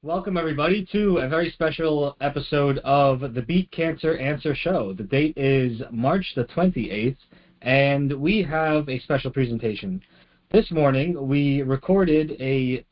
Welcome, everybody, to a very special episode of the Beat Cancer Answer Show. The date is March the 28th, and we have a special presentation. This morning, we recorded a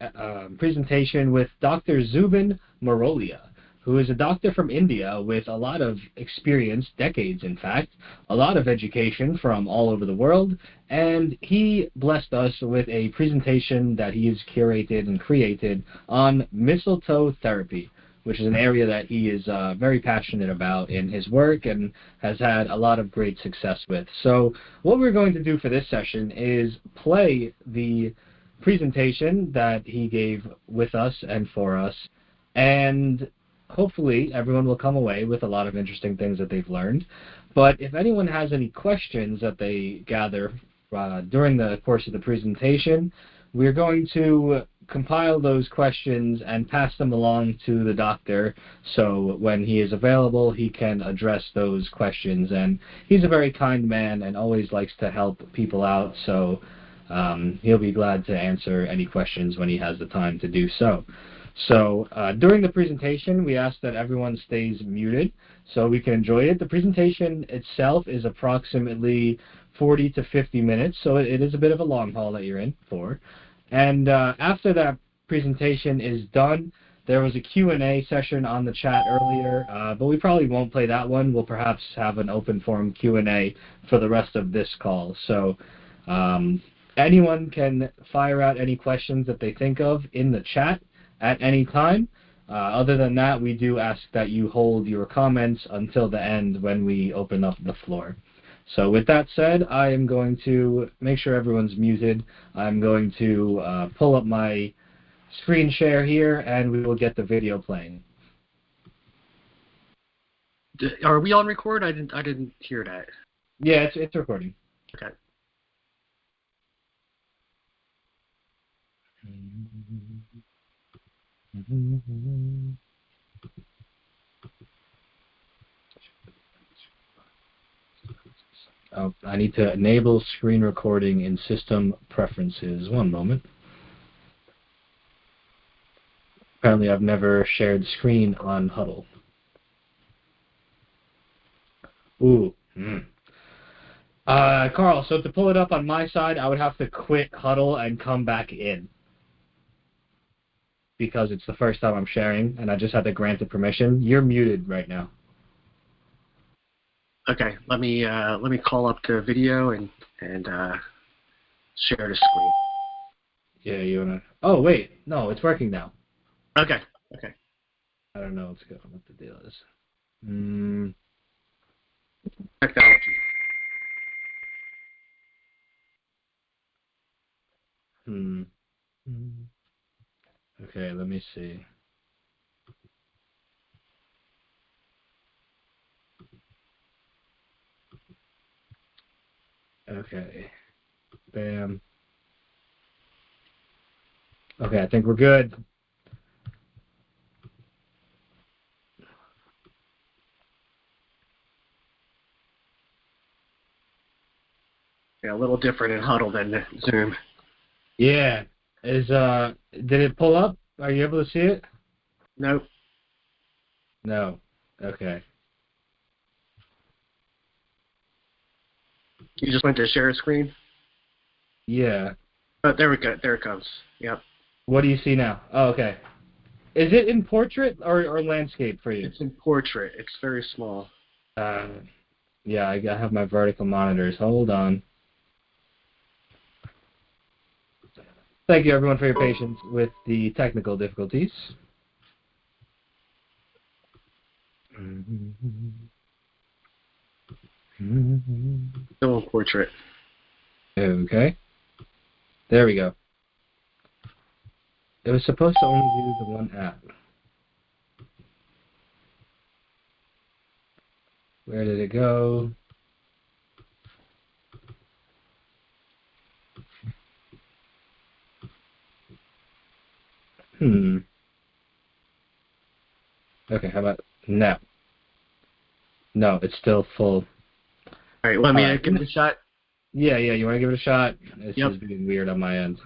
presentation with Dr. Zubin Marolia, who is a doctor from India with a lot of experience, decades in fact, a lot of education from all over the world, and he blessed us with a presentation that he has curated and created on mistletoe therapy, which is an area that he is very passionate about in his work and has had a lot of great success with. So what we're going to do for this session is play the presentation that he gave with us and for us, and hopefully everyone will come away with a lot of interesting things that they've learned. But if anyone has any questions that they gather during the course of the presentation, we're going to compile those questions and pass them along to the doctor, so when he is available he can address those questions. And he's a very kind man and always likes to help people out, so he'll be glad to answer any questions when he has the time to do so. So during the presentation, we ask that everyone stays muted so we can enjoy it. The presentation itself is approximately 40 to 50 minutes, so it is a bit of a long haul that you're in for. And after that presentation is done, there was a Q&A session on the chat earlier, but we probably won't play that one. We'll perhaps have an open forum Q&A for the rest of this call. So anyone can fire out any questions that they think of in the chat at any time. Other than that, we do ask that you hold your comments until the end when we open up the floor. So with that said, I am going to make sure everyone's muted. I'm going to pull up my screen share here, and we will get the video playing. Are we on record? I didn't hear that. Yeah, it's recording. Okay. Oh, I need to enable screen recording in system preferences. One moment. Apparently I've never shared screen on Huddle. Ooh. Carl, so to pull it up on my side, I would have to quit Huddle and come back in, because it's the first time I'm sharing, and I just had to grant it permission. You're muted right now. Okay, let me call up the video and share the screen. Yeah, you wanna? Oh wait, no, it's working now. Okay. Okay. I don't know what the deal is. Technology. Okay, let me see. Okay. Bam. Okay, I think we're good. Yeah, a little different in Huddle than Zoom. Yeah. Did it pull up? Are you able to see it? Nope. No. Okay. You just went to share screen? Yeah. Oh, there we go. There it comes. Yep. What do you see now? Oh, okay. Is it in portrait or landscape for you? It's in portrait. It's very small. Yeah, I have my vertical monitors. Hold on. Thank you, everyone, for your patience with the technical difficulties. Still in portrait. Okay. There we go. It was supposed to only do the one app. Where did it go? Okay, how about now? No, it's still full. All right, let me give it a shot. Yeah, you want to give it a shot? It's Yep. just being weird on my end.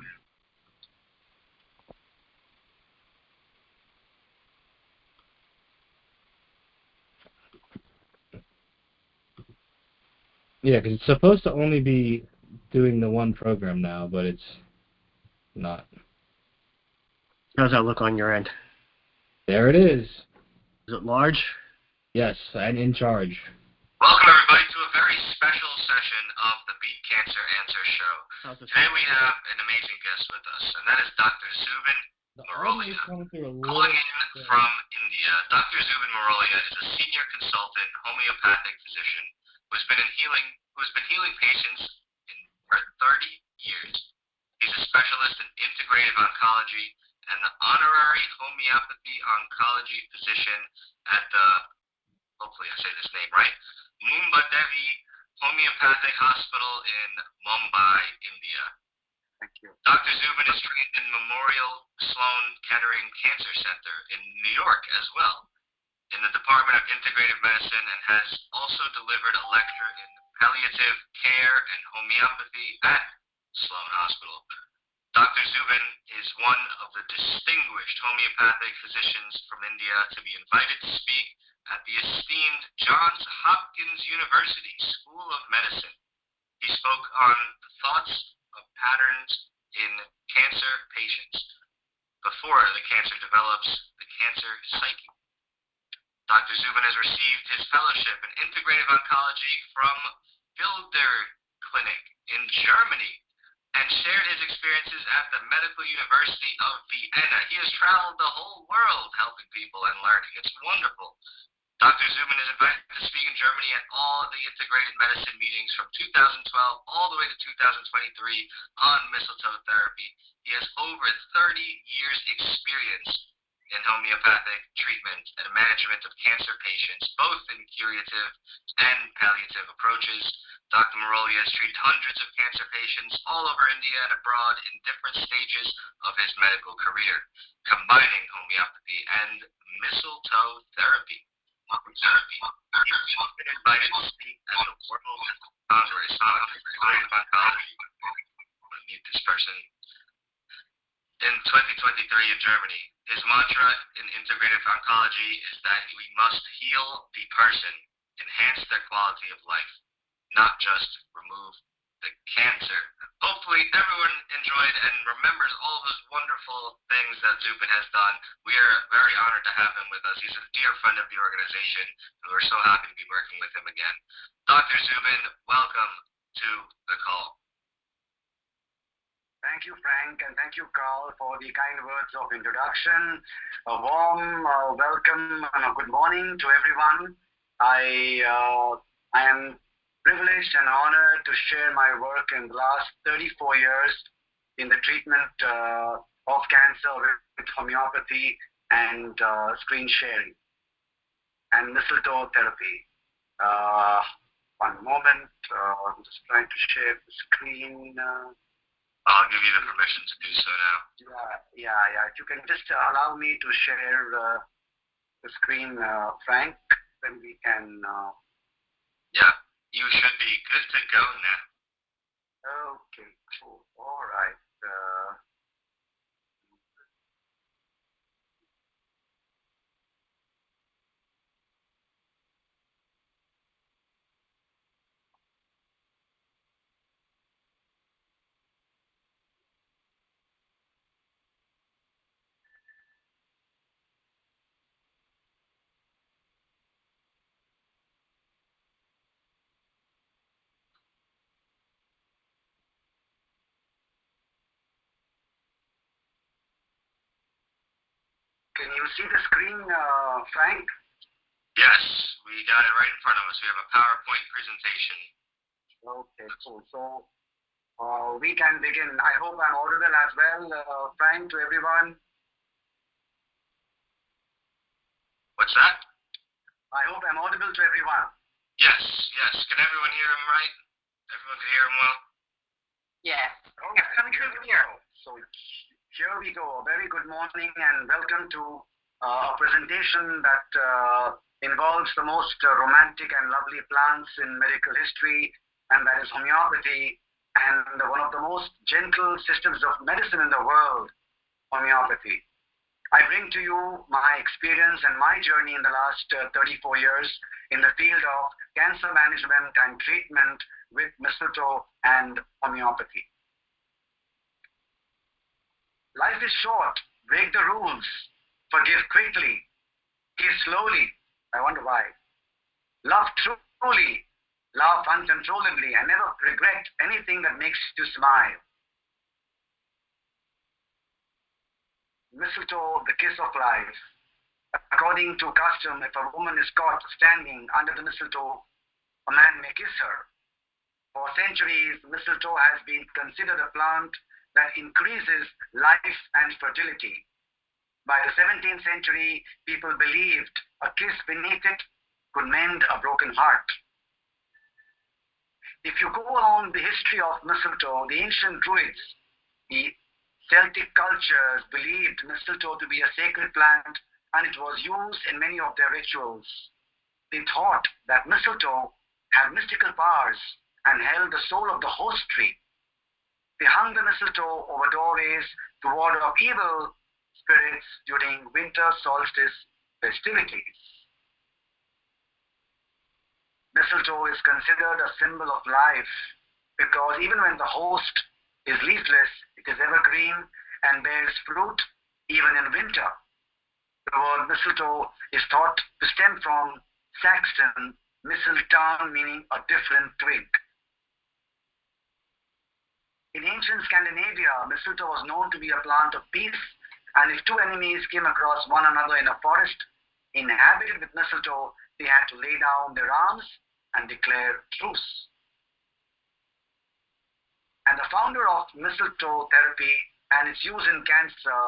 Yeah, because it's supposed to only be doing the one program now, but it's not. How's that look on your end? There it is. Is it large? Yes, and in charge. Welcome, everybody, to a very special session of the Beat Cancer Answer Show. Today we have an amazing guest with us, and that is Dr. Zubin Marolia, calling in from India. Dr. Zubin Marolia is a senior consultant homeopathic physician who has been healing patients for 30 years. He's a specialist in integrative oncology and the honorary homeopathy oncology physician at the, hopefully I say this name right, Mumbadevi Homeopathic Hospital in Mumbai, India. Thank you. Dr. Zubin is trained in Memorial Sloan Kettering Cancer Center in New York as well, in the Department of Integrative Medicine, and has also delivered a lecture in palliative care and homeopathy at Sloan Hospital. Dr. Zubin is one of the distinguished homeopathic physicians from India to be invited to speak at the esteemed Johns Hopkins University School of Medicine. He spoke on the thoughts of patterns in cancer patients before the cancer develops the cancer psyche. Dr. Zubin has received his fellowship in integrative oncology from Wilder Clinic in Germany and shared his experiences at the Medical University of Vienna. He has traveled the whole world helping people and learning. It's wonderful. Dr. Zubin is invited to speak in Germany at all the integrated medicine meetings from 2012 all the way to 2023 on mistletoe therapy. He has over 30 years experience in homeopathic treatment and management of cancer patients, both in curative and palliative approaches. Dr. Marolia has treated hundreds of cancer patients all over India and abroad in different stages of his medical career, combining homeopathy and mistletoe therapy. He's been invited to speak at the World Congress on Integrative Oncology. I'm going to mute this person. In 2023 in Germany, his mantra in integrative oncology is that we must heal the person, enhance their quality of life, not just remove the cancer. Hopefully everyone enjoyed and remembers all those wonderful things that Zubin has done. We are very honored to have him with us. He's a dear friend of the organization, and we're so happy to be working with him again. Dr. Zubin, welcome to the call. Thank you, Frank, and thank you, Carl, for the kind words of introduction. A warm welcome and a good morning to everyone. I am privileged and honored to share my work in the last 34 years in the treatment of cancer with homeopathy and screen sharing and mistletoe therapy. One moment, I'm just trying to share the screen. I'll give you the permission to do so now. Yeah. If you can just allow me to share the screen, Frank, then we can... Yeah, you should be good to go now. Okay, cool. All right. Can you see the screen, Frank? Yes, we got it right in front of us. We have a PowerPoint presentation. Okay, cool. So we can begin. I hope I'm audible as well, Frank, to everyone. What's that? I hope I'm audible to everyone. Yes. Can everyone hear him right? Everyone can hear him well? Yes. Okay, coming through here. So here we go. A very good morning and welcome to a presentation that involves the most romantic and lovely plants in medical history, and that is homeopathy, and one of the most gentle systems of medicine in the world, homeopathy. I bring to you my experience and my journey in the last 34 years in the field of cancer management and treatment with mistletoe and homeopathy. Life is short. Break the rules. Forgive quickly. Give slowly. I wonder why. Love truly. Laugh uncontrollably and never regret anything that makes you smile. Mistletoe, the kiss of life. According to custom, if a woman is caught standing under the mistletoe, a man may kiss her. For centuries, mistletoe has been considered a plant that increases life and fertility. By the 17th century, people believed a kiss beneath it could mend a broken heart. If you go along the history of mistletoe, the ancient Druids, the Celtic cultures believed mistletoe to be a sacred plant, and it was used in many of their rituals. They thought that mistletoe had mystical powers and held the soul of the host tree. They hung the mistletoe over doorways to ward off evil spirits during winter solstice festivities. Mistletoe is considered a symbol of life because even when the host is leafless, it is evergreen and bears fruit even in winter. The word mistletoe is thought to stem from Saxon mistletoe, meaning a different twig. In ancient Scandinavia, mistletoe was known to be a plant of peace, and if two enemies came across one another in a forest inhabited with mistletoe, they had to lay down their arms and declare truce. And the founder of mistletoe therapy and its use in cancer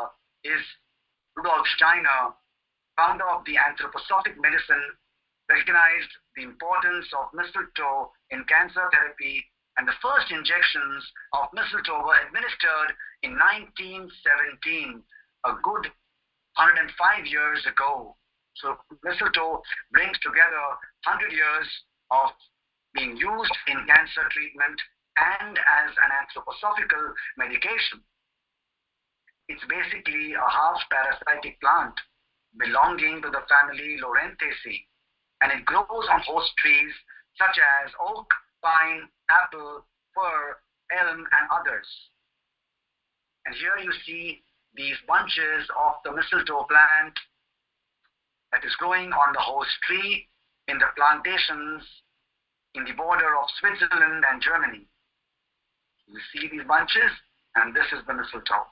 is Rudolf Steiner, founder of the anthroposophic medicine, recognized the importance of mistletoe in cancer therapy, and the first injections of mistletoe were administered in 1917, a good 105 years ago. So mistletoe brings together 100 years of being used in cancer treatment and as an anthroposophical medication. It's basically a half-parasitic plant belonging to the family Laurentiaceae, and it grows on host trees such as oak, pine, apple, fir, elm, and others. And here you see these bunches of the mistletoe plant that is growing on the host tree in the plantations in the border of Switzerland and Germany. You see these bunches, and this is the mistletoe.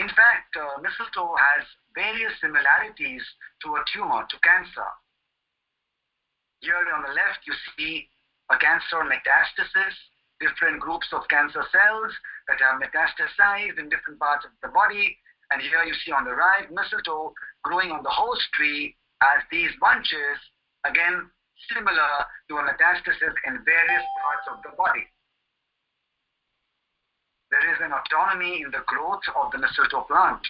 In fact, mistletoe has various similarities to a tumor, to cancer. Here on the left, you see a cancer metastasis, different groups of cancer cells that have metastasized in different parts of the body. And here you see on the right, mistletoe growing on the host tree as these bunches, again, similar to a metastasis in various parts of the body. There is an autonomy in the growth of the mistletoe plant.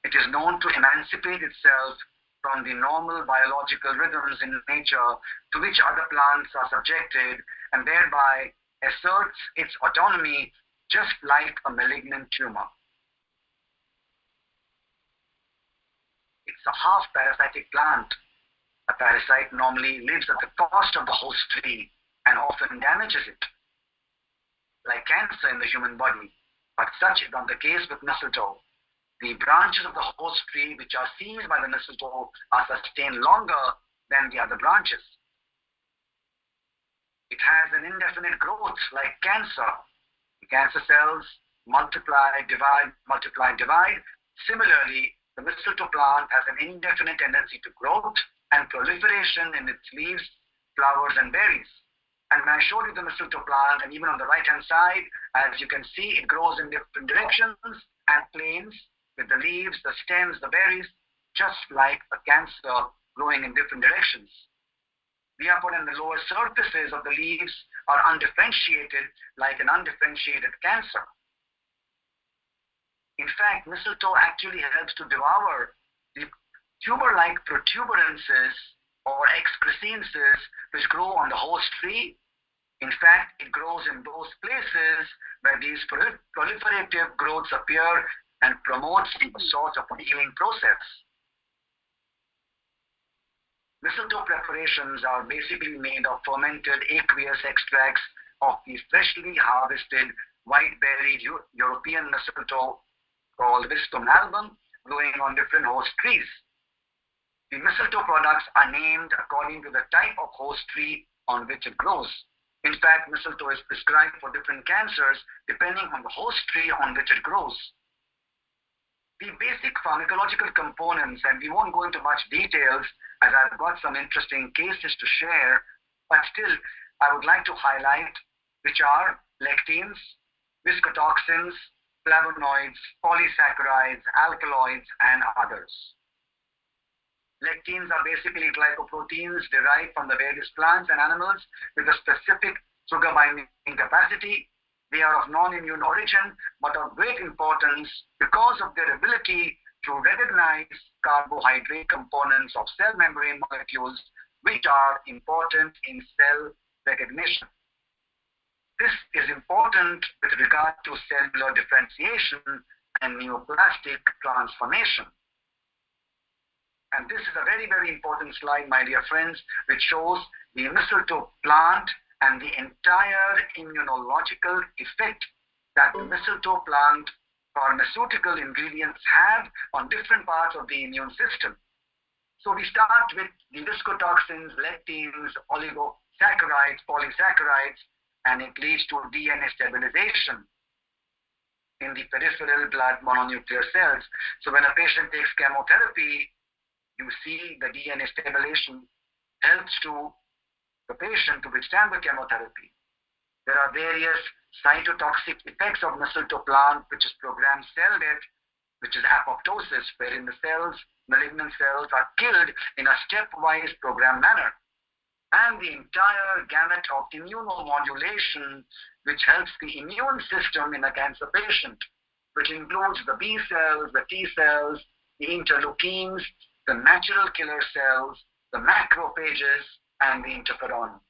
It is known to emancipate itself from the normal biological rhythms in nature to which other plants are subjected, and thereby asserts its autonomy just like a malignant tumor. It's a half-parasitic plant. A parasite normally lives at the cost of the host tree and often damages it, like cancer in the human body. But such is not the case with mistletoe. The branches of the host tree which are seized by the mistletoe are sustained longer than the other branches. It has an indefinite growth like cancer. The cancer cells multiply, divide, multiply, divide. Similarly, the mistletoe plant has an indefinite tendency to growth and proliferation in its leaves, flowers, and berries. And when I showed you the mistletoe plant, and even on the right-hand side, as you can see, it grows in different directions and planes with the leaves, the stems, the berries, just like a cancer growing in different directions. The upper and the lower surfaces of the leaves are undifferentiated, like an undifferentiated cancer. In fact, mistletoe actually helps to devour the tuber-like protuberances or excrescences which grow on the host tree. In fact, it grows in those places where these proliferative growths appear and promotes a sort of a healing process. Mistletoe preparations are basically made of fermented aqueous extracts of the freshly harvested white-berried European mistletoe called Vistum album, growing on different host trees. The mistletoe products are named according to the type of host tree on which it grows. In fact, mistletoe is prescribed for different cancers depending on the host tree on which it grows. The basic pharmacological components, and we won't go into much details as I've got some interesting cases to share, but still I would like to highlight which are lectins, viscotoxins, flavonoids, polysaccharides, alkaloids, and others. Lectins are basically glycoproteins derived from the various plants and animals with a specific sugar binding capacity. They are of non-immune origin but of great importance because of their ability to recognize carbohydrate components of cell membrane molecules which are important in cell recognition. This is important with regard to cellular differentiation and neoplastic transformation. And this is a very, very important slide, my dear friends, which shows the mistletoe plant and the entire immunological effect that the mistletoe plant pharmaceutical ingredients have on different parts of the immune system. So we start with the viscotoxins, lectins, oligosaccharides, polysaccharides, and it leads to DNA stabilization in the peripheral blood mononuclear cells. So when a patient takes chemotherapy, you see the DNA stabilization helps to the patient to withstand the chemotherapy. There are various cytotoxic effects of mistletoe plant, which is programmed cell death, which is apoptosis, wherein the cells, malignant cells, are killed in a stepwise programmed manner. And the entire gamut of immunomodulation, which helps the immune system in a cancer patient, which includes the B cells, the T cells, the interleukins, the natural killer cells, the macrophages, and the interferon.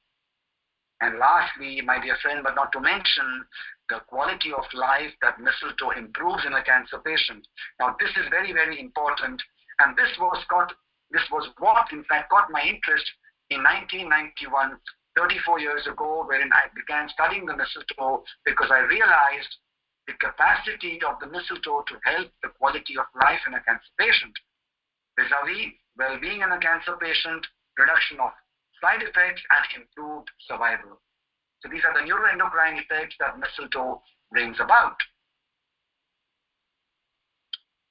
And lastly, my dear friend, but not to mention, the quality of life that mistletoe improves in a cancer patient. Now, this is very, very important, and this was what, in fact, got my interest in 1991, 34 years ago, wherein I began studying the mistletoe because I realized the capacity of the mistletoe to help the quality of life in a cancer patient, vis-a-vis well-being in a cancer patient, reduction of side effects, and improved survival. So these are the neuroendocrine effects that mistletoe brings about.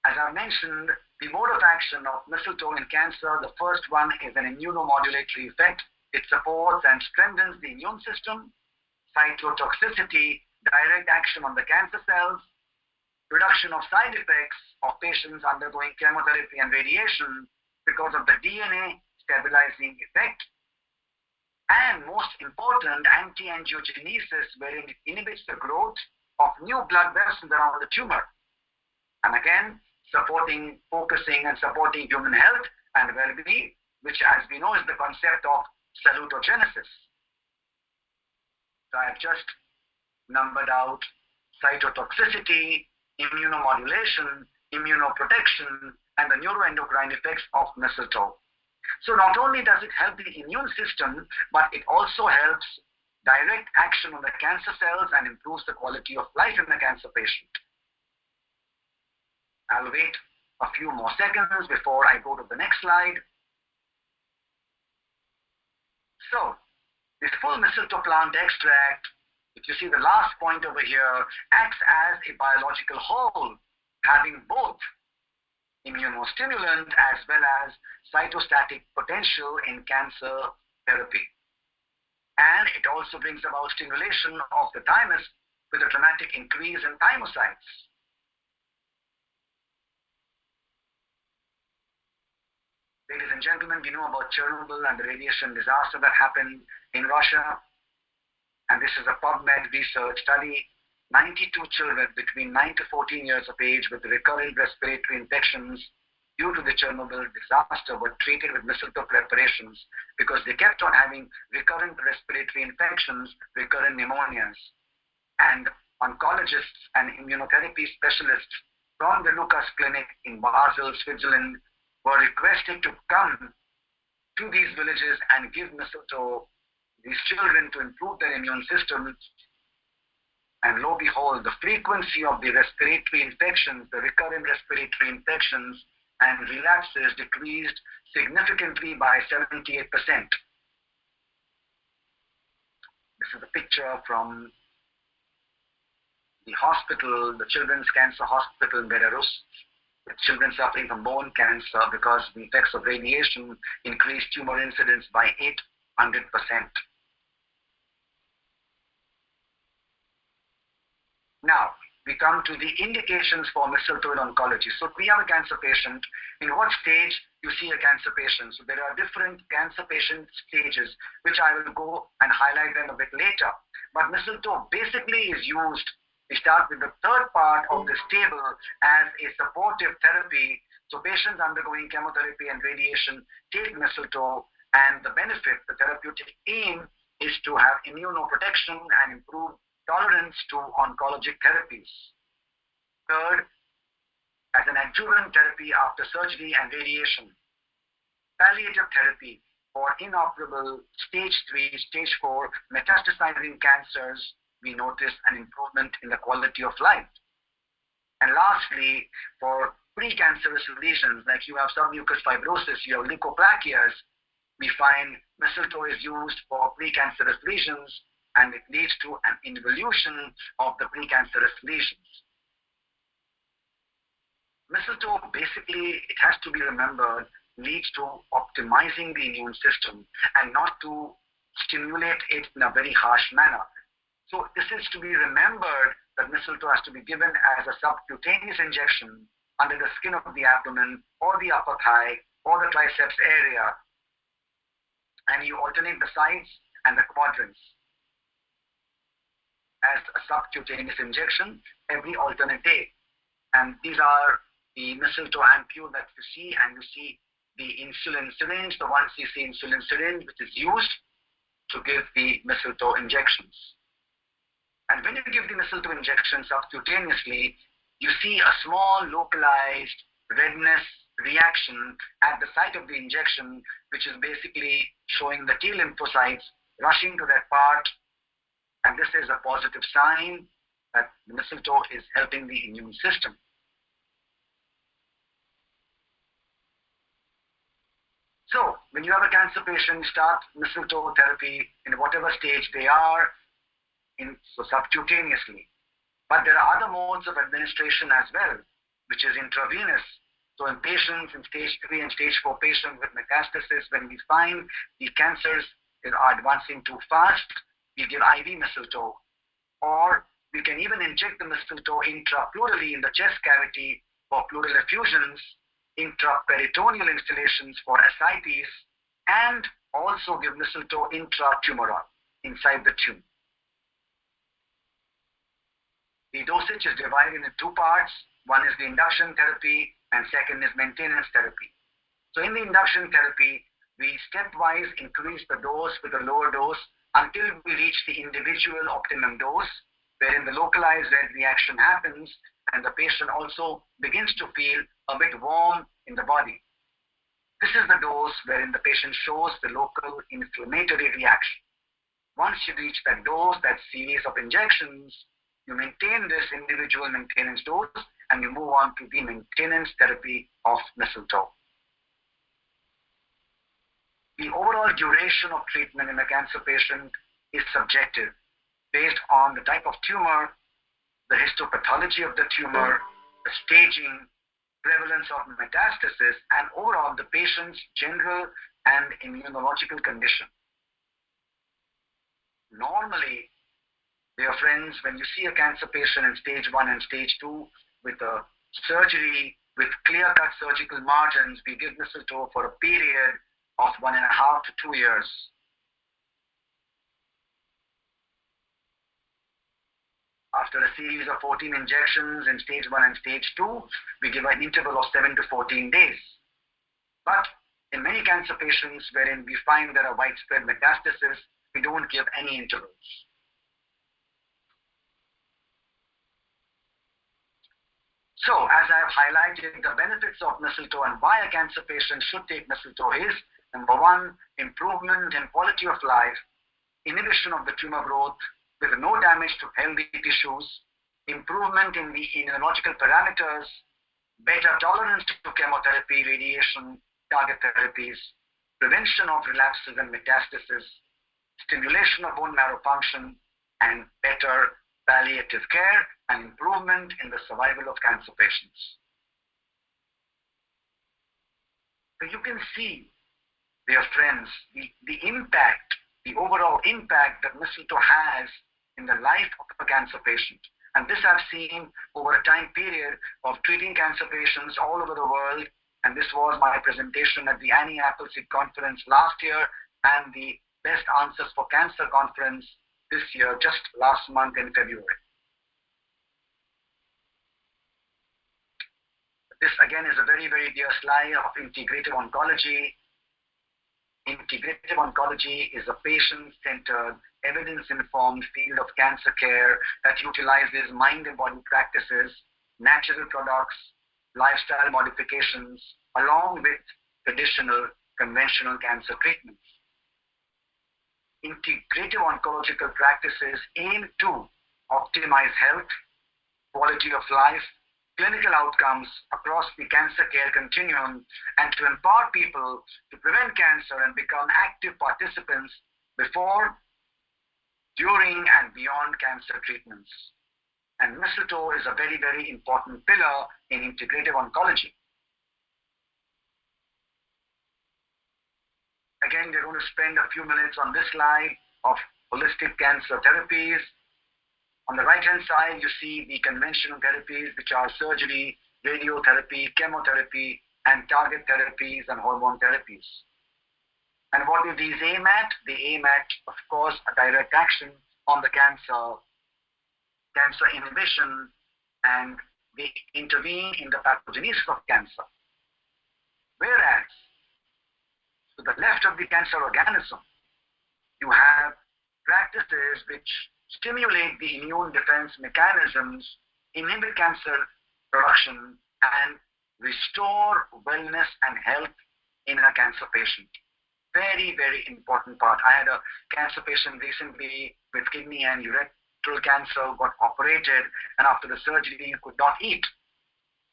As I mentioned, the mode of action of mistletoe in cancer, the first one is an immunomodulatory effect. It supports and strengthens the immune system. Cytotoxicity, direct action on the cancer cells. Reduction of side effects of patients undergoing chemotherapy and radiation because of the DNA stabilizing effect. And most important, anti-angiogenesis, wherein it inhibits the growth of new blood vessels around the tumor. And again, focusing and supporting human health and well-being, which, as we know, is the concept of salutogenesis. So I have just numbered out cytotoxicity, immunomodulation, immunoprotection, and the neuroendocrine effects of mistletoe. So not only does it help the immune system, but it also helps direct action on the cancer cells and improves the quality of life in the cancer patient. I'll wait a few more seconds before I go to the next slide. So, this full mistletoe plant extract, if you see the last point over here, acts as a biological whole, having both immunostimulant as well as cytostatic potential in cancer therapy. And it also brings about stimulation of the thymus with a dramatic increase in thymocytes. Ladies and gentlemen, we know about Chernobyl and the radiation disaster that happened in Russia. And this is a PubMed research study. 92 children between 9 to 14 years of age with recurrent respiratory infections due to the Chernobyl disaster were treated with mistletoe preparations because they kept on having recurrent respiratory infections, recurrent pneumonias. And oncologists and immunotherapy specialists from the Lucas Clinic in Basel, Switzerland, were requested to come to these villages and give mistletoe to these children to improve their immune system. And lo and behold, the frequency of the respiratory infections, the recurrent respiratory infections and relapses decreased significantly by 78%. This is a picture from the hospital, the Children's Cancer Hospital in Belarus, with children suffering from bone cancer because the effects of radiation increased tumor incidence by 800%. Now, we come to the indications for mistletoe in oncology. So we have a cancer patient. In what stage you see a cancer patient? So there are different cancer patient stages, which I will go and highlight them a bit later. But mistletoe basically is used. We start with the third part of this table as a supportive therapy. So patients undergoing chemotherapy and radiation take mistletoe, and the benefit, the therapeutic aim, is to have immunoprotection and improve tolerance to oncologic therapies. Third, as an adjuvant therapy after surgery and radiation. Palliative therapy for inoperable stage 3, stage 4 metastasizing cancers, we notice an improvement in the quality of life. And lastly, for precancerous lesions, like you have submucous fibrosis, you have leukoplakias, we find mistletoe is used for precancerous lesions, and it leads to an involution of the precancerous lesions. Mistletoe, basically, it has to be remembered, leads to optimizing the immune system and not to stimulate it in a very harsh manner. So this is to be remembered that mistletoe has to be given as a subcutaneous injection under the skin of the abdomen or the upper thigh or the triceps area. And you alternate the sides and the quadrants as a subcutaneous injection every alternate day. And these are the mistletoe ampule that you see, and you see the insulin syringe, the 1 cc insulin syringe, which is used to give the mistletoe injections. And when you give the mistletoe injection subcutaneously, you see a small localized redness reaction at the site of the injection, which is basically showing the T lymphocytes rushing to that part. And this is a positive sign that the mistletoe is helping the immune system. So, when you have a cancer patient, start mistletoe therapy in whatever stage they are, so subcutaneously. But there are other modes of administration as well, which is intravenous. So in patients in stage 3 and stage 4 patients with metastasis, when we find the cancers are advancing too fast, we give IV mistletoe. Or we can even inject the mistletoe intrapleurally in the chest cavity for pleural effusions, intraperitoneal installations for ascites, and also give mistletoe intratumoral inside the tumor. The dosage is divided into two parts. One is the induction therapy and second is maintenance therapy. So in the induction therapy, we stepwise increase the dose with a lower dose until we reach the individual optimum dose, wherein the localized red reaction happens and the patient also begins to feel a bit warm in the body. This is the dose wherein the patient shows the local inflammatory reaction. Once you reach that dose, that series of injections, you maintain this individual maintenance dose and you move on to the maintenance therapy of mistletoe. The overall duration of treatment in a cancer patient is subjective based on the type of tumor, the histopathology of the tumor, the staging, prevalence of metastasis, and overall the patient's general and immunological condition. Normally, dear friends, when you see a cancer patient in stage 1 and stage 2 with a surgery with clear-cut surgical margins, we give mistletoe for a period of 1.5 to 2 years. After a series of 14 injections in stage 1 and stage 2, we give an interval of 7 to 14 days. But in many cancer patients wherein we find there are widespread metastasis, we don't give any intervals. So, as I have highlighted, the benefits of mistletoe and why a cancer patient should take mistletoe is, number one, improvement in quality of life, inhibition of the tumor growth with no damage to healthy tissues, improvement in the immunological parameters, better tolerance to chemotherapy, radiation, target therapies, prevention of relapses and metastasis, stimulation of bone marrow function, and better palliative care and improvement in the survival of cancer patients. So you can see, dear friends, the impact, the overall impact that mistletoe has in the life of a cancer patient. And this I've seen over a time period of treating cancer patients all over the world. And this was my presentation at the Annie Appleseed Conference last year and the Best Answers for Cancer Conference this year, just last month in February. This again is a very, very dear slide of integrative oncology. Integrative oncology is a patient-centered, evidence-informed field of cancer care that utilizes mind and body practices, natural products, lifestyle modifications, along with traditional conventional cancer treatments. Integrative oncological practices aim to optimize health, quality of life, clinical outcomes across the cancer care continuum, and to empower people to prevent cancer and become active participants before, during, and beyond cancer treatments. And mistletoe is a very, very important pillar in integrative oncology. Again, we're going to spend a few minutes on this slide of holistic cancer therapies. On the right-hand side, you see the conventional therapies, which are surgery, radiotherapy, chemotherapy, and target therapies and hormone therapies. And what do these aim at? They aim at, of course, a direct action on the cancer inhibition, and they intervene in the pathogenesis of cancer. Whereas, to the left of the cancer organism, you have practices which stimulate the immune defense mechanisms, inhibit cancer production, and restore wellness and health in a cancer patient. Very, very important part. I had a cancer patient recently with kidney and urethral cancer, got operated, and after the surgery, he could not eat.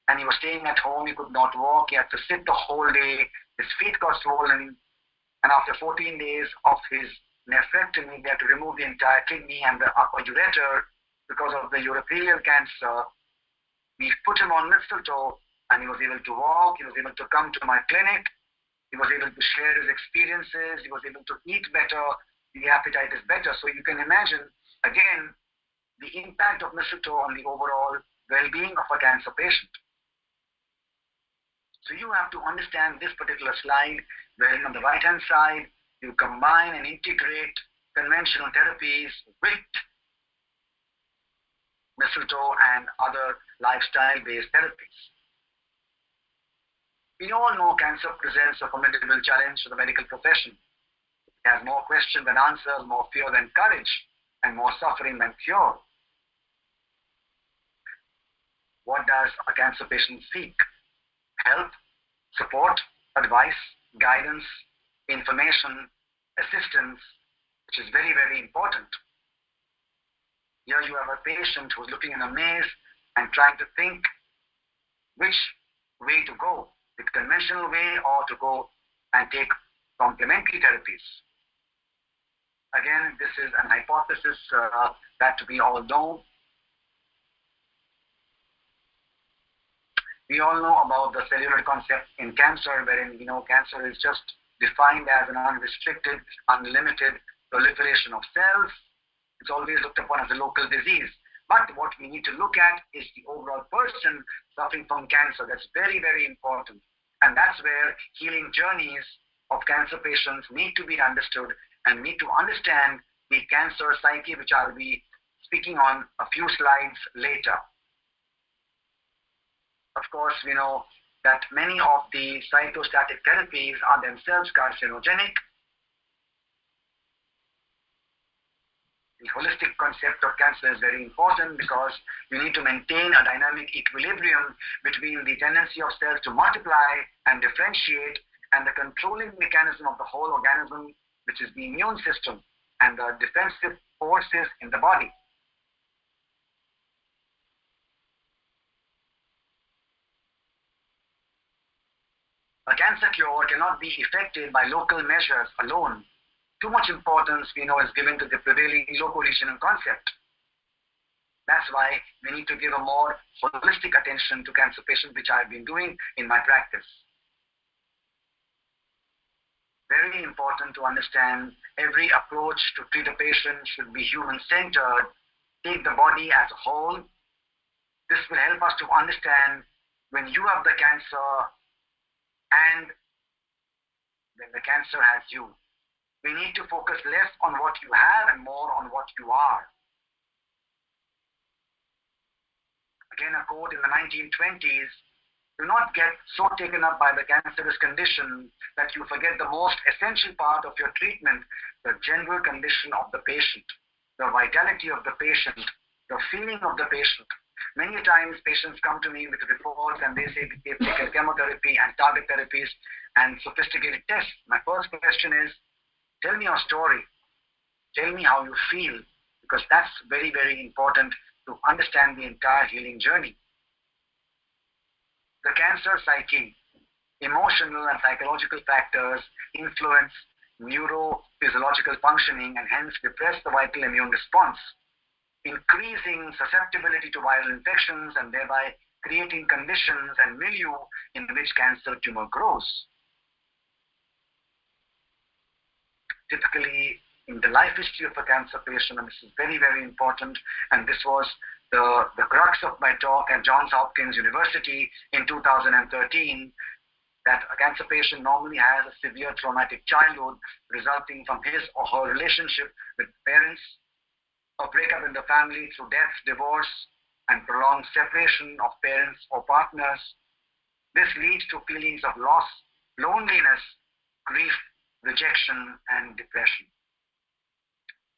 And he was staying at home, he could not walk, he had to sit the whole day, his feet got swollen, and after 14 days of his nephrectomy, they had to remove the entire kidney and the upper ureter because of the urothelial cancer. We put him on mistletoe and he was able to walk, he was able to come to my clinic, he was able to share his experiences, he was able to eat better, the appetite is better. So you can imagine, again, the impact of mistletoe on the overall well-being of a cancer patient. So you have to understand this particular slide, wherein on the right-hand side, you combine and integrate conventional therapies with mistletoe and other lifestyle-based therapies. We all know cancer presents a formidable challenge to the medical profession. It has more questions than answers, more fear than courage, and more suffering than cure. What does a cancer patient seek? Help, support, advice, guidance, information, assistance, which is very, very important. Here you have a patient who's looking in a maze and trying to think which way to go, the conventional way or to go and take complementary therapies. Again, this is an hypothesis that we all know. We all know about the cellular concept in cancer, wherein we know cancer is just defined as an unrestricted, unlimited proliferation of cells. It's always looked upon as a local disease. But what we need to look at is the overall person suffering from cancer. That's very, very important. And that's where healing journeys of cancer patients need to be understood and need to understand the cancer psyche, which I'll be speaking on a few slides later. Of course, we know that many of the cytostatic therapies are themselves carcinogenic. The holistic concept of cancer is very important because you need to maintain a dynamic equilibrium between the tendency of cells to multiply and differentiate and the controlling mechanism of the whole organism, which is the immune system and the defensive forces in the body. A cancer cure cannot be effected by local measures alone. Too much importance, we know, is given to the prevailing local regional concept. That's why we need to give a more holistic attention to cancer patients, which I've been doing in my practice. Very important to understand every approach to treat a patient should be human-centered, take the body as a whole. This will help us to understand when you have the cancer and when the cancer has you. We need to focus less on what you have and more on what you are. Again, a quote in the 1920s, do not get so taken up by the cancerous condition that you forget the most essential part of your treatment, the general condition of the patient, the vitality of the patient, the feeling of the patient. Many times patients come to me with reports and they say they've taken chemotherapy and target therapies and sophisticated tests. My first question is, tell me your story. Tell me how you feel, because that's very, very important to understand the entire healing journey. The cancer psyche, emotional and psychological factors influence neurophysiological functioning and hence depress the vital immune response, increasing susceptibility to viral infections and thereby creating conditions and milieu in which cancer tumor grows. Typically, in the life history of a cancer patient, and this is very, very important, and this was the crux of my talk at Johns Hopkins University in 2013, that a cancer patient normally has a severe traumatic childhood resulting from his or her relationship with parents, a breakup in the family through death, divorce, and prolonged separation of parents or partners. This leads to feelings of loss, loneliness, grief, rejection, and depression,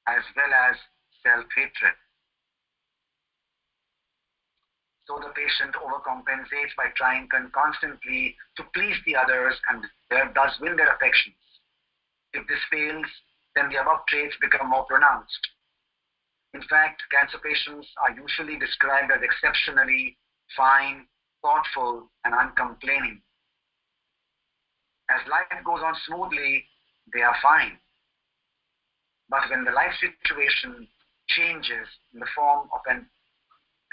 as well as self-hatred. So the patient overcompensates by trying constantly to please the others and thus win their affections. If this fails, then the above traits become more pronounced. In fact, cancer patients are usually described as exceptionally fine, thoughtful, and uncomplaining. As life goes on smoothly, they are fine. But when the life situation changes in the form of an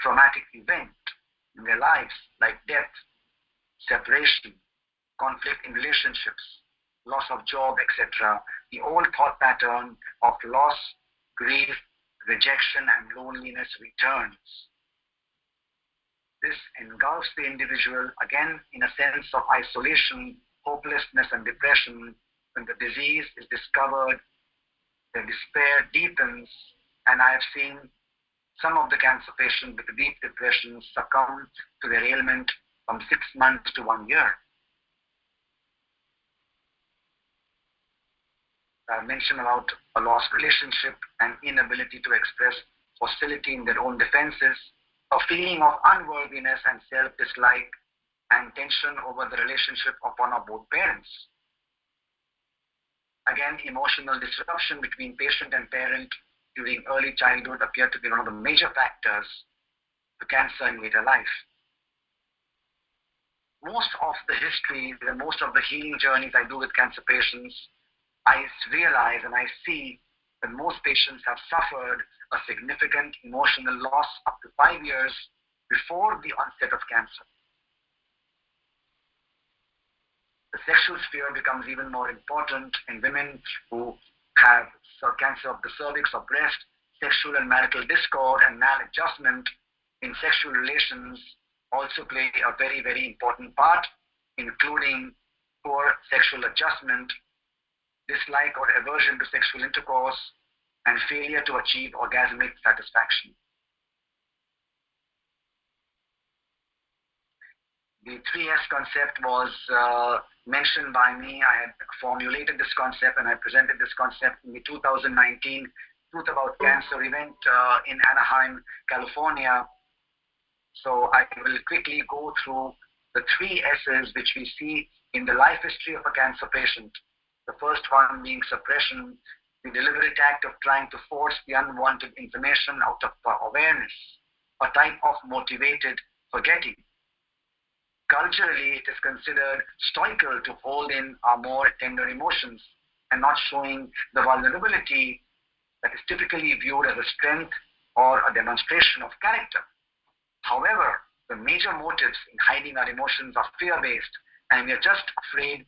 traumatic event in their lives, like death, separation, conflict in relationships, loss of job, etc., the old thought pattern of loss, grief, rejection, and loneliness returns. This engulfs the individual again in a sense of isolation, hopelessness, and depression. When the disease is discovered, the despair deepens, and I have seen some of the cancer patients with deep depression succumb to their ailment from 6 months to 1 year. I mentioned about a lost relationship and inability to express hostility in their own defenses, a feeling of unworthiness and self-dislike, and tension over the relationship of one or both parents. Again, emotional disruption between patient and parent during early childhood appear to be one of the major factors to cancer in later life. Most of the history and most of the healing journeys I do with cancer patients, I realize and I see that most patients have suffered a significant emotional loss up to 5 years before the onset of cancer. The sexual sphere becomes even more important in women who have cancer of the cervix or breast. Sexual and marital discord and maladjustment in sexual relations also play a very, very important part, including poor sexual adjustment, dislike or aversion to sexual intercourse, and failure to achieve orgasmic satisfaction. The 3S concept was mentioned by me. I had formulated this concept and I presented this concept in the 2019-2020 Truth About Cancer event in Anaheim, California. So I will quickly go through the 3 S's which we see in the life history of a cancer patient. The first one being suppression, the deliberate act of trying to force the unwanted information out of awareness, a type of motivated forgetting. Culturally, it is considered stoical to hold in our more tender emotions and not showing the vulnerability that is typically viewed as a strength or a demonstration of character. However, the major motives in hiding our emotions are fear-based, and we are just afraid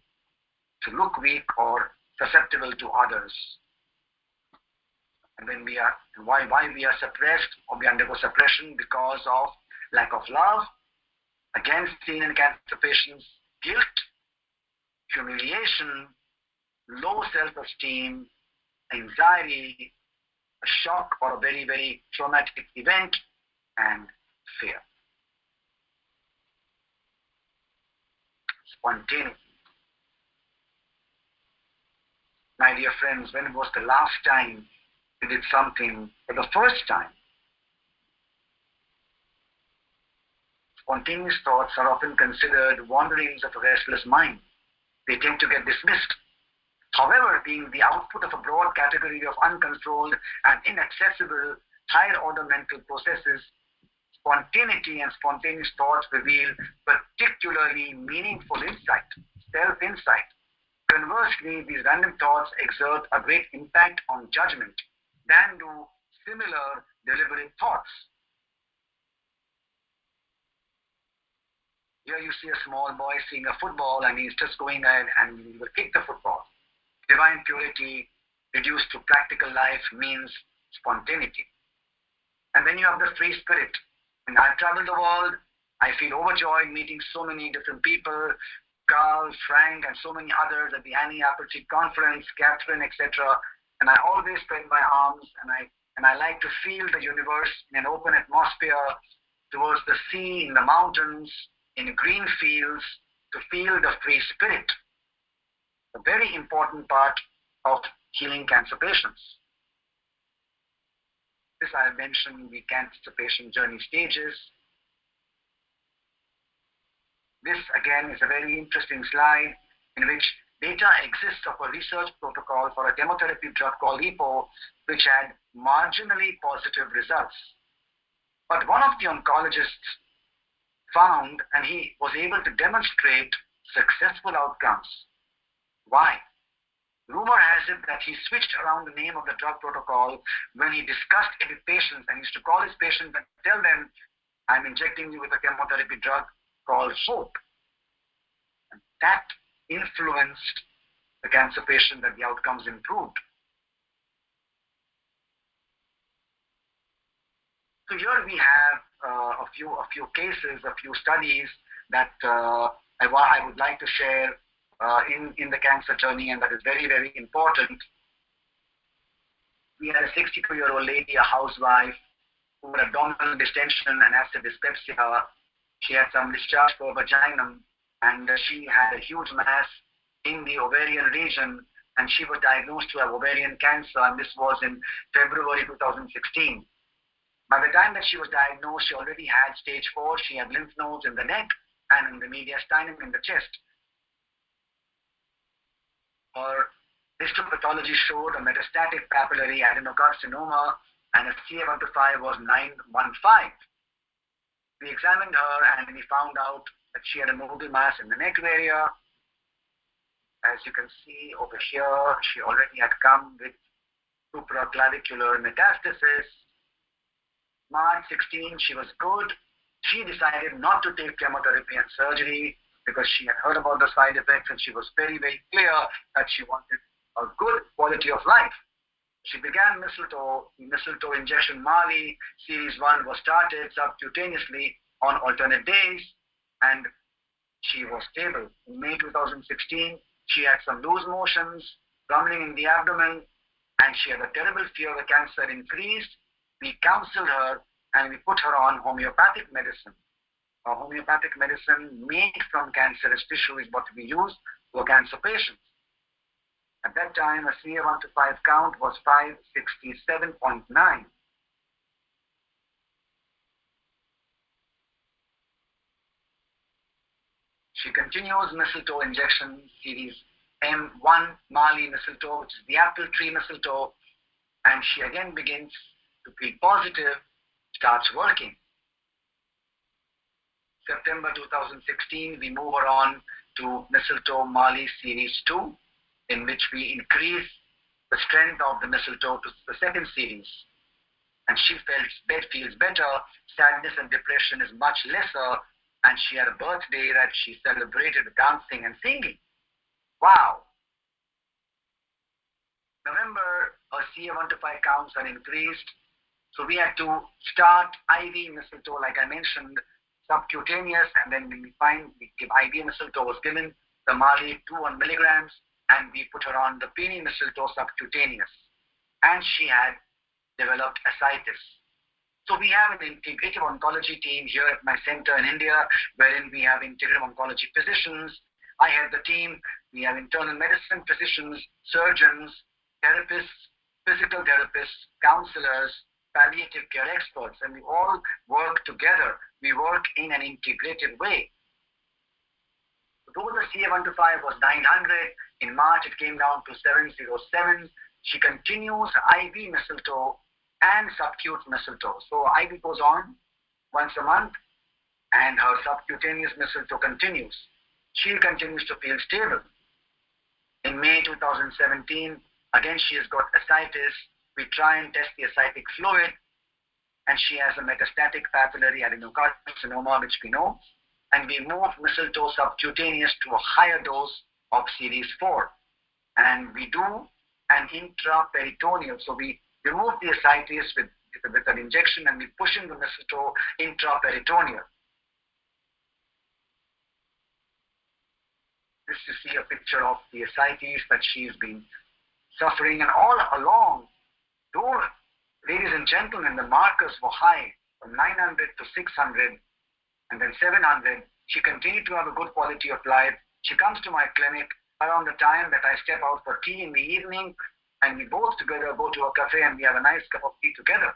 to look weak or susceptible to others. And when we are, why we are suppressed or we undergo suppression? Because of lack of love, again seen in cancer patients, guilt, humiliation, low self-esteem, anxiety, a shock or a very, very traumatic event, and fear. Spontaneity. My dear friends, when was the last time you did something for the first time? Spontaneous thoughts are often considered wanderings of a restless mind. They tend to get dismissed. However, being the output of a broad category of uncontrolled and inaccessible higher-order mental processes, spontaneity and spontaneous thoughts reveal particularly meaningful insight, self-insight. Conversely, these random thoughts exert a great impact on judgment than do similar deliberate thoughts. Here you see a small boy seeing a football and he's just going ahead and he will kick the football. Divine purity reduced to practical life means spontaneity. And then you have the free spirit. When I've traveled the world, I feel overjoyed meeting so many different people, Carl, Frank, and so many others at the Annie Appleseed Conference, Catherine, etc. And I always spread my arms and I like to feel the universe in an open atmosphere towards the sea, in the mountains, in green fields, to feel the free spirit. A very important part of healing cancer patients. This I have mentioned the cancer patient journey stages. This again is a very interesting slide in which data exists of a research protocol for a chemotherapy drug called EPO, which had marginally positive results. But one of the oncologists found, and he was able to demonstrate successful outcomes. Why? Rumor has it that he switched around the name of the drug protocol when he discussed it with patients and used to call his patients and tell them, I'm injecting you with a chemotherapy drug called hope. And that influenced the cancer patient that the outcomes improved. So here we have a few cases, a few studies that I would like to share in the cancer journey, and that is very, very important. We had a 62-year-old lady, a housewife, who had abdominal distension and acid dyspepsia. She had some discharge for vaginum, and she had a huge mass in the ovarian region, and she was diagnosed to have ovarian cancer, and this was in February 2016. By the time that she was diagnosed, she already had stage 4. She had lymph nodes in the neck and in the mediastinum in the chest. Her histopathology showed a metastatic papillary adenocarcinoma, and a CA125 was 915. We examined her and we found out that she had a nodal mass in the neck area. As you can see over here, she already had come with supraclavicular metastasis. March 16, she was good. She decided not to take chemotherapy and surgery because she had heard about the side effects, and she was very, very clear that she wanted a good quality of life. She began mistletoe. The mistletoe injection Mali series 1 was started subcutaneously on alternate days, and she was stable. In May 2016, she had some loose motions, rumbling in the abdomen, and she had a terrible fear the cancer increased. We counseled her and we put her on homeopathic medicine. Homeopathic medicine made from cancerous tissue is what we use for cancer patients. At that time, a CA125 count was 567.9. She continues mistletoe injection series M1 Mali mistletoe, which is the apple tree mistletoe, and she again begins to feel positive, starts working. September 2016, we move her on to mistletoe Mali series 2, in which we increase the strength of the mistletoe to the second series. And she feels better, sadness and depression is much lesser, and she had a birthday that she celebrated with dancing and singing. Wow! November, her CA125 counts are increased, so we had to start IV mistletoe, like I mentioned, subcutaneous, and then we give IV mistletoe was given, the Mali 200 milligrams, and we put her on the Pini mistletoe subcutaneous. And she had developed ascites. So we have an integrative oncology team here at my center in India, wherein we have integrative oncology physicians. I head the team. We have internal medicine physicians, surgeons, therapists, physical therapists, counselors, palliative care experts, and we all work together. We work in an integrated way. Though the CA125 was 900, in March it came down to 707. She continues IV mistletoe and subcutaneous mistletoe. So IV goes on once a month, and her subcutaneous mistletoe continues. She continues to feel stable. In May 2017, again she has got ascites. We try and test the ascitic fluid, and she has a metastatic papillary adenocarcinoma, which we know, and we move mistletoe subcutaneous to a higher dose of series 4. And we do an intraperitoneal, so we remove the ascites with an injection, and we push in the mistletoe intraperitoneal. This you see a picture of the ascites that she's been suffering, and all along, though, ladies and gentlemen, the markers were high, from 900 to 600, and then 700, she continued to have a good quality of life. She comes to my clinic around the time that I step out for tea in the evening, and we both together go to a cafe and we have a nice cup of tea together.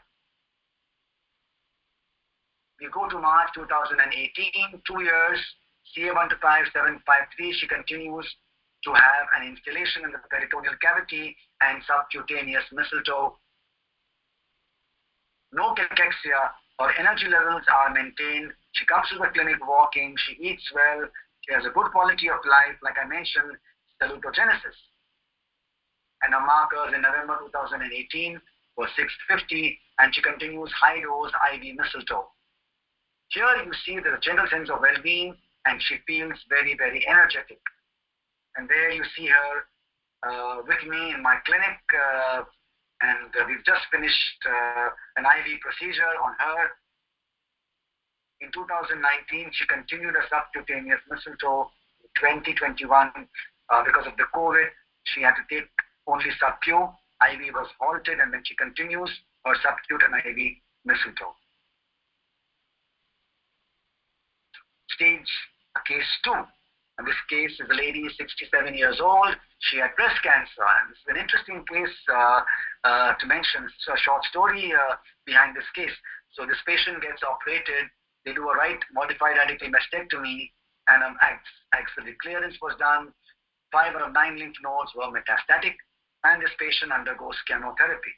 We go to March 2018, 2 years, CA125753, she continues to have an installation in the peritoneal cavity and subcutaneous mistletoe. No cachexia, her energy levels are maintained. She comes to the clinic walking, she eats well, she has a good quality of life, like I mentioned, salutogenesis. And her markers in November 2018 were 650, and she continues high dose IV mistletoe. Here you see the general sense of well-being, and she feels very, very energetic. And there you see her with me in my clinic, and we've just finished an IV procedure on her. In 2019, she continued a subcutaneous mistletoe. 2021, because of the COVID, she had to take only subcu. IV was halted, and then she continues her subcu and IV mistletoe. Stage case 2. And this case is a lady, 67 years old. She had breast cancer, and this is an interesting case to mention. It's a short story behind this case. So this patient gets operated. They do a right modified radical mastectomy, and axillary clearance was done. 5 out of 9 lymph nodes were metastatic, and this patient undergoes chemotherapy.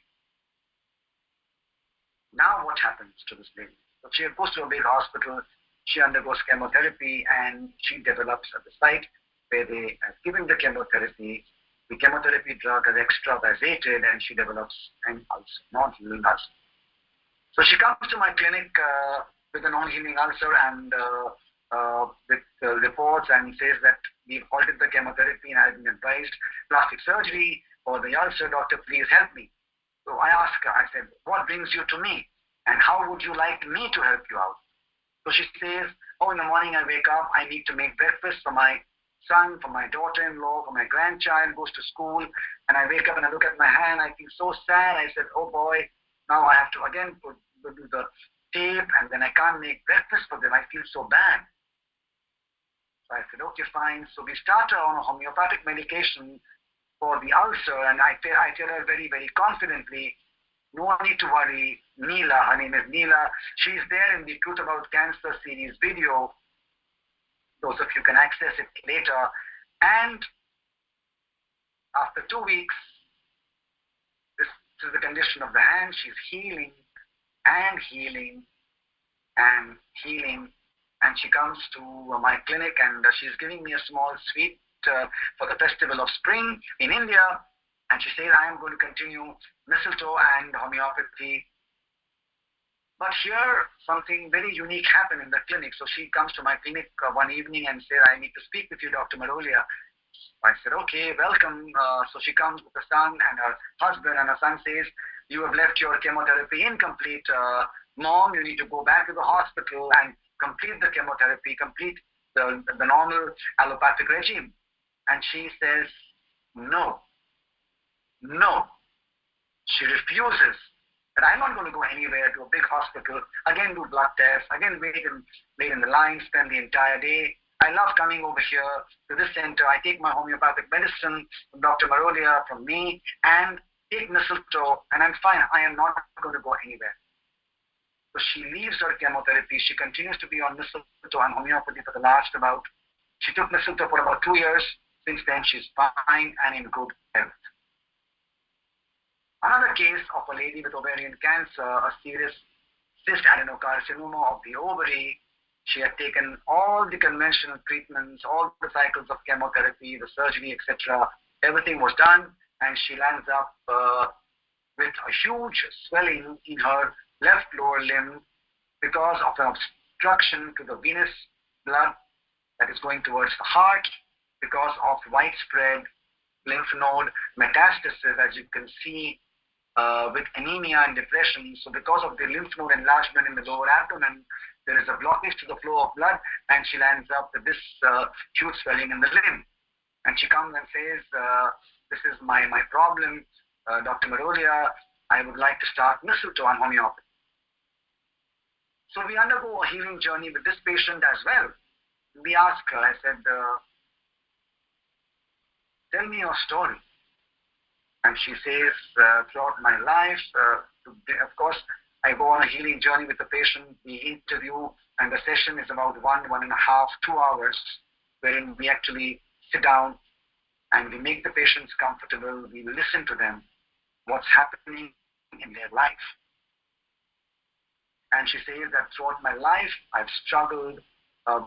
Now what happens to this lady? So she goes to a big hospital. She undergoes chemotherapy, and she develops at the site where they have given the chemotherapy. The chemotherapy drug is extravasated, and she develops an ulcer, non-healing ulcer. So she comes to my clinic with a non-healing ulcer and with reports, and says that we've halted the chemotherapy and I've been advised plastic surgery for the ulcer. Doctor, please help me. So I asked her, I said, what brings you to me? And how would you like me to help you out? So she says, oh, in the morning I wake up, I need to make breakfast for my son, for my daughter-in-law, for my grandchild, goes to school, and I wake up and I look at my hand, I feel so sad. I said, oh boy, now I have to again do the tape, and then I can't make breakfast for them. I feel so bad. So I said, okay, fine. So we start her on a homeopathic medication for the ulcer, and I tell her very, very confidently, no need to worry, Neela, her name is Neela, she's there in the Truth About Cancer series video. Those of you can access it later. And after 2 weeks, this is the condition of the hand. She's healing and healing and healing. And she comes to my clinic, and she's giving me a small sweet for the festival of spring in India. And she says, I am going to continue mistletoe and homeopathy. But here, something very unique happened in the clinic. So she comes to my clinic one evening and said, I need to speak with you, Dr. Marolia. I said, okay, welcome. So she comes with her son and her husband, and her son says, you have left your chemotherapy incomplete. Mom, you need to go back to the hospital and complete the chemotherapy, complete the normal allopathic regime. And she says, no. She refuses. But I'm not going to go anywhere to a big hospital, again do blood tests, again wait in the line, spend the entire day. I love coming over here to this center. I take my homeopathic medicine from Dr. Marolia, from me, and take mistletoe, and I'm fine. I am not going to go anywhere. So she leaves her chemotherapy. She continues to be on mistletoe and homeopathy for the last she took mistletoe for about 2 years. Since then, she's fine and in good health. Another case of a lady with ovarian cancer, a serious cyst adenocarcinoma of the ovary. She had taken all the conventional treatments, all the cycles of chemotherapy, the surgery, etc. Everything was done, and she lands up with a huge swelling in her left lower limb because of an obstruction to the venous blood that is going towards the heart, because of widespread lymph node metastasis, as you can see, with anemia and depression. So because of the lymph node enlargement in the lower abdomen, there is a blockage to the flow of blood, and she lands up with this huge swelling in the limb. And she comes and says, this is my problem, Dr. Marolia, I would like to start mistletoe and homeopathy. So we undergo a healing journey with this patient as well. We asked her, I said, tell me your story. And she says, throughout my life, of course, I go on a healing journey with the patient. We interview, and the session is about 1.5, 2 hours, wherein we actually sit down and we make the patients comfortable. We listen to them, what's happening in their life. And she says that throughout my life, I've struggled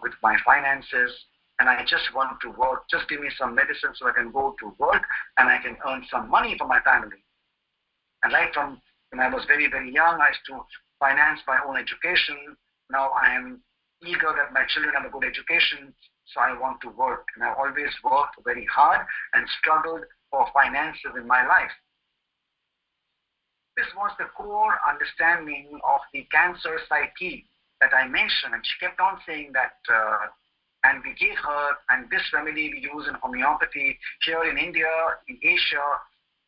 with my finances, and I just want to work. Just give me some medicine so I can go to work and I can earn some money for my family. And right from when I was very, very young, I used to finance my own education. Now I am eager that my children have a good education, so I want to work. And I've always worked very hard and struggled for finances in my life. This was the core understanding of the cancer psyche that I mentioned. And she kept on saying that, and we gave her, and this remedy we use in homeopathy here in India, in Asia,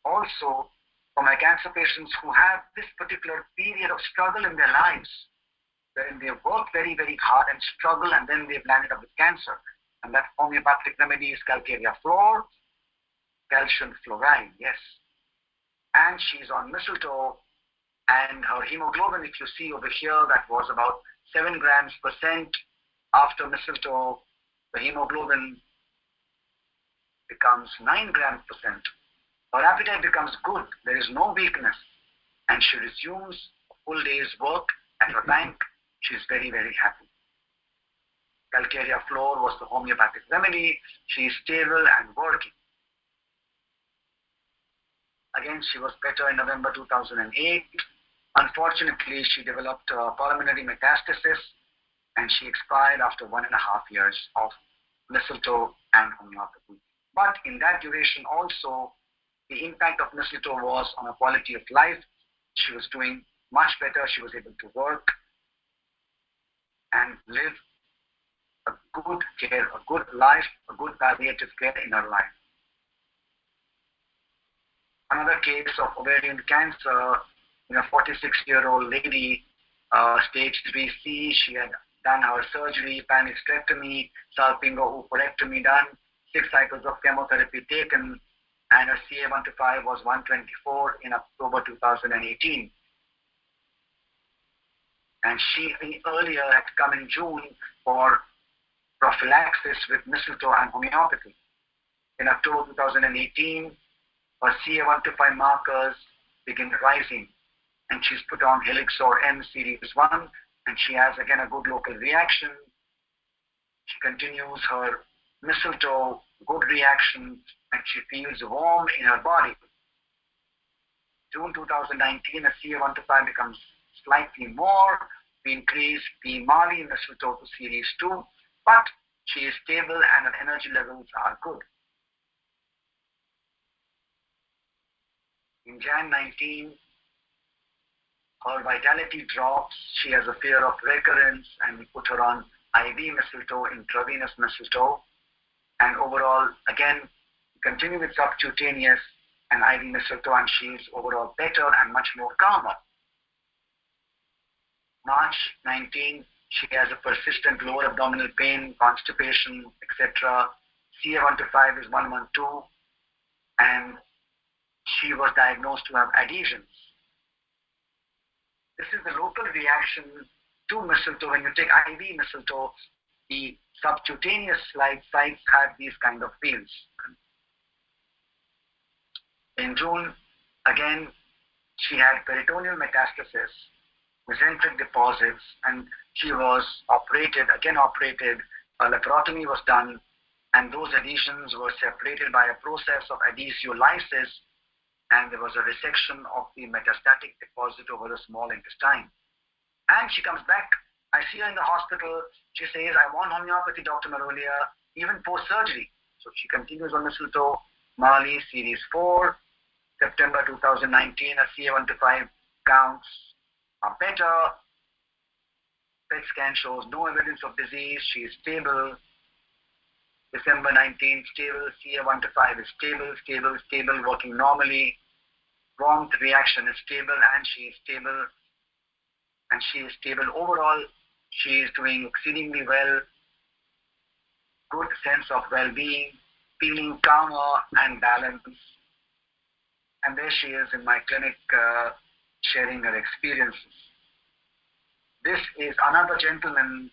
also for my cancer patients who have this particular period of struggle in their lives, wherein they work very, very hard and struggle, and then they've landed up with cancer. And that homeopathic remedy is calcarea fluor, calcium fluoride, yes. And she's on mistletoe, and her hemoglobin, if you see over here, that was about 7 grams %. After mistletoe, the hemoglobin becomes 9 grams %. Her appetite becomes good. There is no weakness. And she resumes a full day's work at her bank. She's very, very happy. Calcarea fluor was the homeopathic remedy. She is stable and working. Again, she was better in November 2008. Unfortunately, she developed pulmonary metastasis, and she expired after 1.5 years of mistletoe and homeopathy. But in that duration also, the impact of mistletoe was on her quality of life. She was doing much better. She was able to work and live a good care, a good life, a good palliative care in her life. Another case of ovarian cancer in a 46-year-old lady, stage 3C. She had done her surgery, panhysterectomy, salpingo-oophorectomy done, 6 cycles of chemotherapy taken, and her CA125 was 124 in October 2018. And she earlier had come in June for prophylaxis with mistletoe and homeopathy. In October 2018, her CA125 markers begin rising, and she's put on Helixor M series 1, and she has again a good local reaction. She continues her mistletoe, good reaction, and she feels warm in her body. June 2019, a CA125 becomes slightly more. We increase the Mali mistletoe to series 2, but she is stable and her energy levels are good. In Jan 19, her vitality drops. She has a fear of recurrence, and we put her on IV mistletoe, intravenous mistletoe. And overall, again, we continue with subcutaneous and IV mistletoe, and she is overall better and much more calmer. March 19, she has a persistent lower abdominal pain, constipation, etc. CA125 is 112, and she was diagnosed to have adhesions. This is the local reaction to mistletoe. When you take IV mistletoe, the subcutaneous sites have these kind of feels. In June, again, she had peritoneal metastasis, mesenteric deposits, and she was operated, a laparotomy was done, and those adhesions were separated by a process of adhesiolysis, and there was a resection of the metastatic deposit over the small intestine. And she comes back. I see her in the hospital. She says, I want homeopathy, Dr. Marolia, even post-surgery. So she continues on mistletoe, Mali, series 4. September 2019, a CA125 counts are better. PET scan shows no evidence of disease. She is stable. December 19, stable. CA125 is stable, working normally. Warmth reaction is stable, and she is stable. Overall, she is doing exceedingly well. Good sense of well-being, feeling calmer and balanced. And there she is in my clinic sharing her experiences. This is another gentleman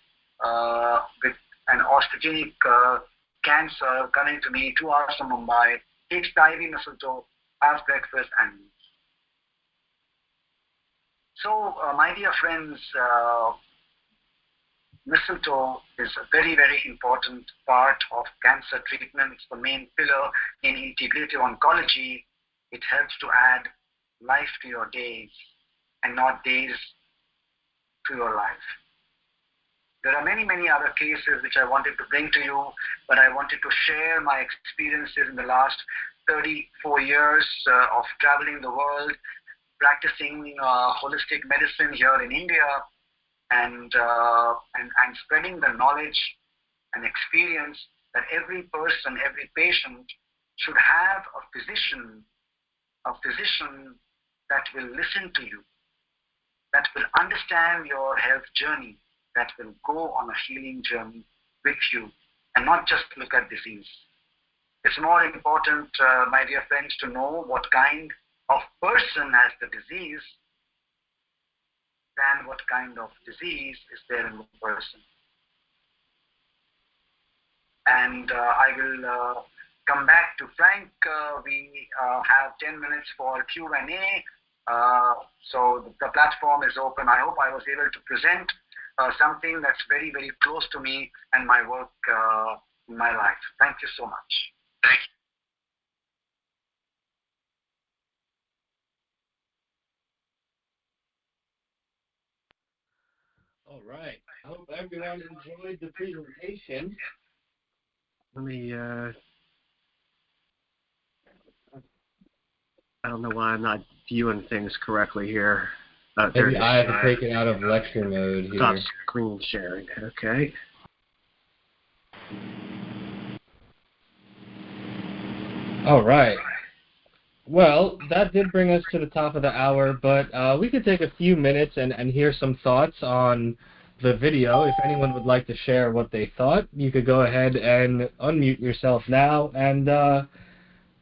with an osteogenic cancer coming to me 2 hours from Mumbai, takes the IV mistletoe, has breakfast, and eats. So, my dear friends, mistletoe is a very, very important part of cancer treatment. It's the main pillar in integrative oncology. It helps to add life to your days and not days to your life. There are many, many other cases which I wanted to bring to you, but I wanted to share my experiences in the last 34 years of traveling the world, practicing holistic medicine here in India, and spreading the knowledge and experience that every person, every patient should have a physician that will listen to you, that will understand your health journey, that will go on a healing journey with you and not just look at disease. It's more important, my dear friends, to know what kind of person has the disease than what kind of disease is there in the person. And I will come back to Frank. We have 10 minutes for Q&A. So the platform is open. I hope I was able to present something that's very, very close to me and my work in my life. Thank you so much. Thank you. All right. I hope everyone enjoyed the presentation. Let me, I don't know why I'm not viewing things correctly here. Maybe I have to take it out of lecture mode here. Stop screen sharing. Okay. All right. Well, that did bring us to the top of the hour, but we could take a few minutes and hear some thoughts on the video. If anyone would like to share what they thought, you could go ahead and unmute yourself now, and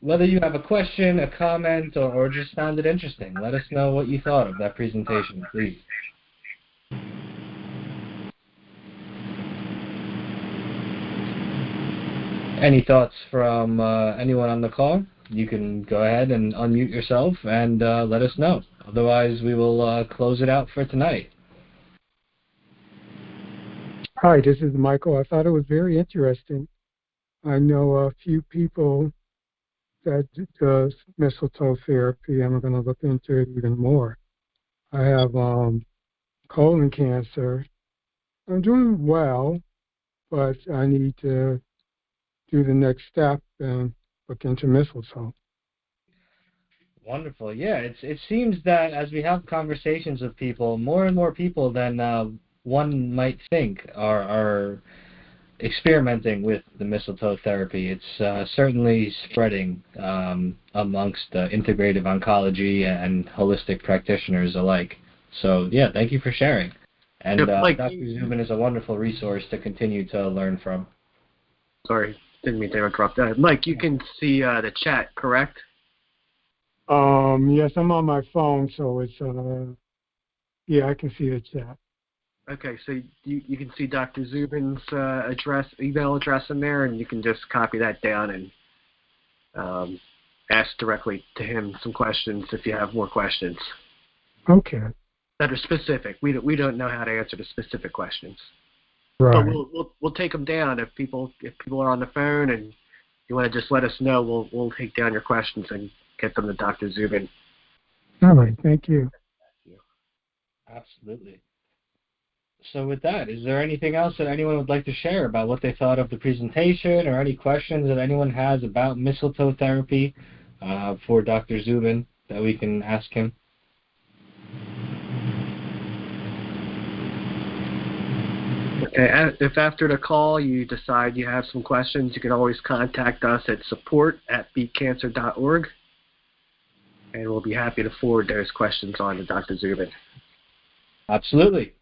whether you have a question, a comment, or just found it interesting, let us know what you thought of that presentation, please. Any thoughts from anyone on the call? You can go ahead and unmute yourself and let us know. Otherwise, we will close it out for tonight. Hi, this is Michael. I thought it was very interesting. I know a few people that does mistletoe therapy. I'm going to look into it even more. I have colon cancer. I'm doing well, but I need to do the next step and look into mistletoe. Wonderful. Yeah, it seems that as we have conversations with people, more and more people than one might think are experimenting with the mistletoe therapy. It's certainly spreading amongst integrative oncology and holistic practitioners alike. So, yeah, thank you for sharing. And Dr. Zubin is a wonderful resource to continue to learn from. Sorry, didn't mean to interrupt. Mike, you can see the chat, correct? Yes, I'm on my phone, so it's yeah, I can see the chat. Okay, so you can see Dr. Zubin's email address in there, and you can just copy that down and ask directly to him some questions if you have more questions. Okay. That are specific. We don't know how to answer the specific questions. Right. But we'll take them down if people are on the phone and you want to just let us know. We'll take down your questions and get them to Dr. Zubin. All right. Thank you. Absolutely. So with that, is there anything else that anyone would like to share about what they thought of the presentation, or any questions that anyone has about mistletoe therapy for Dr. Zubin that we can ask him? Okay, if after the call you decide you have some questions, you can always contact us at support@beatcancer.org, and we'll be happy to forward those questions on to Dr. Zubin. Absolutely.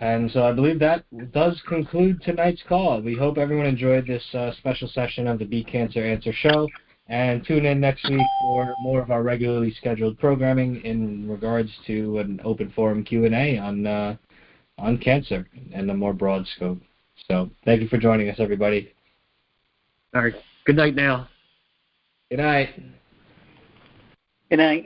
And so I believe that does conclude tonight's call. We hope everyone enjoyed this special session of the Beat Cancer Answer Show, and tune in next week for more of our regularly scheduled programming in regards to an open forum Q&A on cancer and a more broad scope. So thank you for joining us, everybody. All right. Good night now. Good night. Good night.